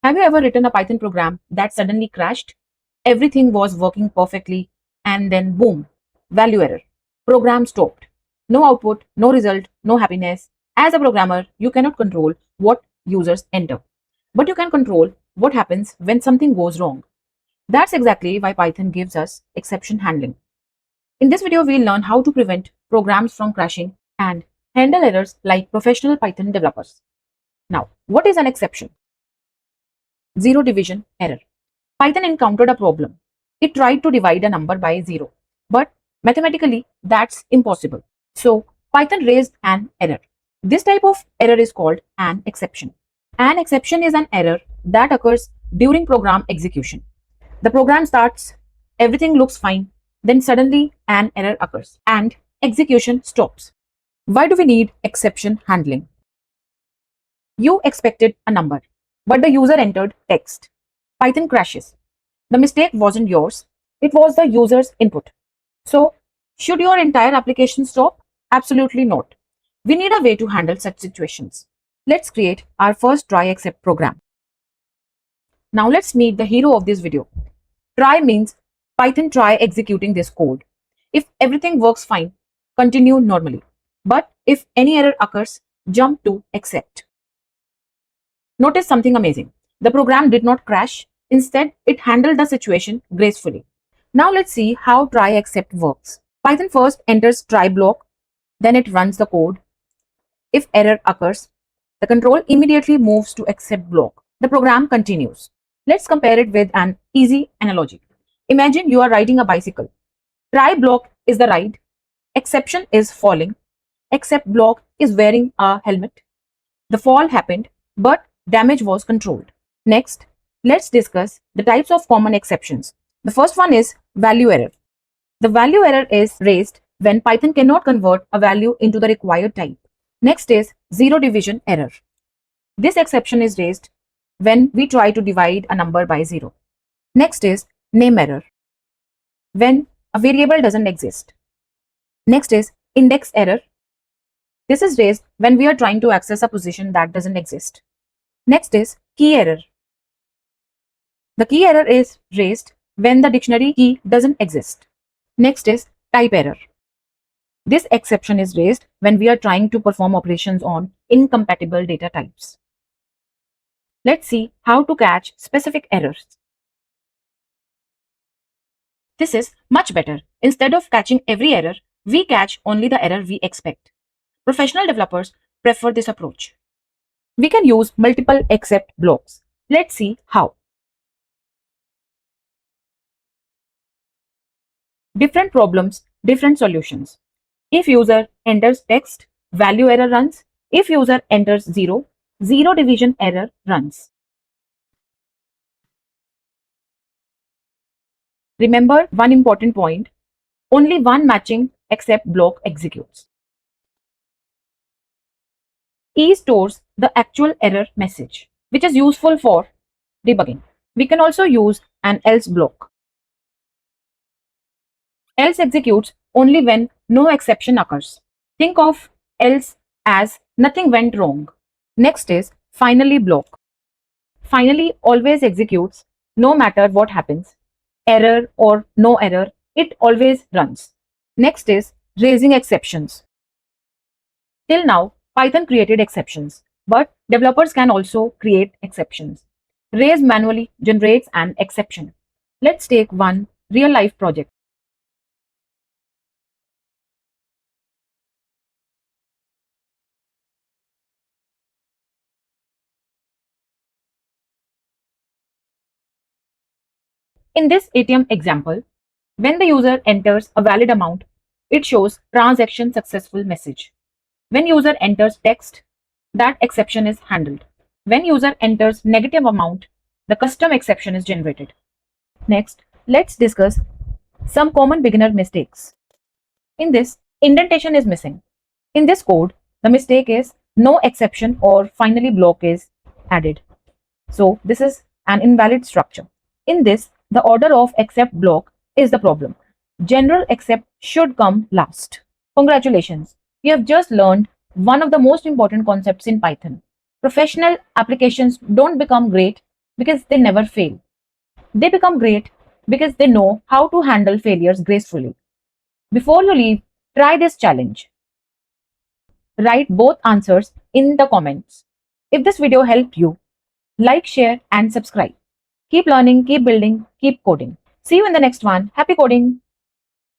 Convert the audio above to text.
Have you ever written a Python program that suddenly crashed? Everything was working perfectly, and then boom, value error. Program stopped. No output, no result, no happiness. As a programmer, you cannot control what users enter, but you can control what happens when something goes wrong. That's exactly why Python gives us exception handling. In this video, we'll learn how to prevent programs from crashing and handle errors like professional Python developers. Now, what is an exception? Zero division error. Python encountered a problem. It tried to divide a number by 0, but mathematically that's impossible. So Python raised an error. This type of error is called an exception. An exception is an error that occurs during program execution. The program starts, everything looks fine, then suddenly an error occurs and execution stops. Why do we need exception handling? You expected a number, but the user entered text. Python crashes. The mistake wasn't yours, it was the user's input. So, should your entire application stop? Absolutely not. We need a way to handle such situations. Let's create our first try except program. Now let's meet the hero of this video. Try means Python try executing this code. If everything works fine, continue normally. But if any error occurs, jump to except. Notice something amazing. The program did not crash. Instead, it handled the situation gracefully. Now let's see how try except works. Python first enters try block, then it runs the code. If error occurs, the control immediately moves to except block. The program continues. Let's compare it with an easy analogy. Imagine you are riding a bicycle. Try block is the ride, exception is falling, except block is wearing a helmet. The fall happened, but damage was controlled. Next, let's discuss the types of common exceptions. The first one is value error. The value error is raised when Python cannot convert a value into the required type. Next is zero division error. This exception is raised when we try to divide a number by 0. Next is name error, when a variable doesn't exist. Next is index error. This is raised when we are trying to access a position that doesn't exist. Next is key error. The key error is raised when the dictionary key doesn't exist. Next is type error. This exception is raised when we are trying to perform operations on incompatible data types. Let's see how to catch specific errors. This is much better. Instead of catching every error, we catch only the error we expect. Professional developers prefer this approach. We can use multiple except blocks. Let's see how. Different problems, different solutions. If user enters text, value error runs. If user enters 0, zero division error runs. Remember one important point, only one matching except block executes. E stores the actual error message, which is useful for debugging. We can also use an else block. Else executes only when no exception occurs. Think of else as nothing went wrong. Next is finally block. Finally always executes no matter what happens. Error or no error, it always runs. Next is raising exceptions. Till now, Python created exceptions, but developers can also create exceptions. Raise manually generates an exception. Let's take one real-life project. In this ATM example, when the user enters a valid amount, it shows transaction successful message. When user enters text, that exception is handled. When user enters negative amount, the custom exception is generated. Next, let's discuss some common beginner mistakes. In this, indentation is missing. In this code, the mistake is no exception or finally block is added. So this is an invalid structure. In this, the order of except block is the problem. General except should come last. Congratulations, you have just learned one of the most important concepts in Python. Professional applications don't become great because they never fail. They become great because they know how to handle failures gracefully. Before you leave, try this challenge. Write both answers in the comments. If this video helped you, like, share, and subscribe. Keep learning, keep building, keep coding. See you in the next one. Happy coding!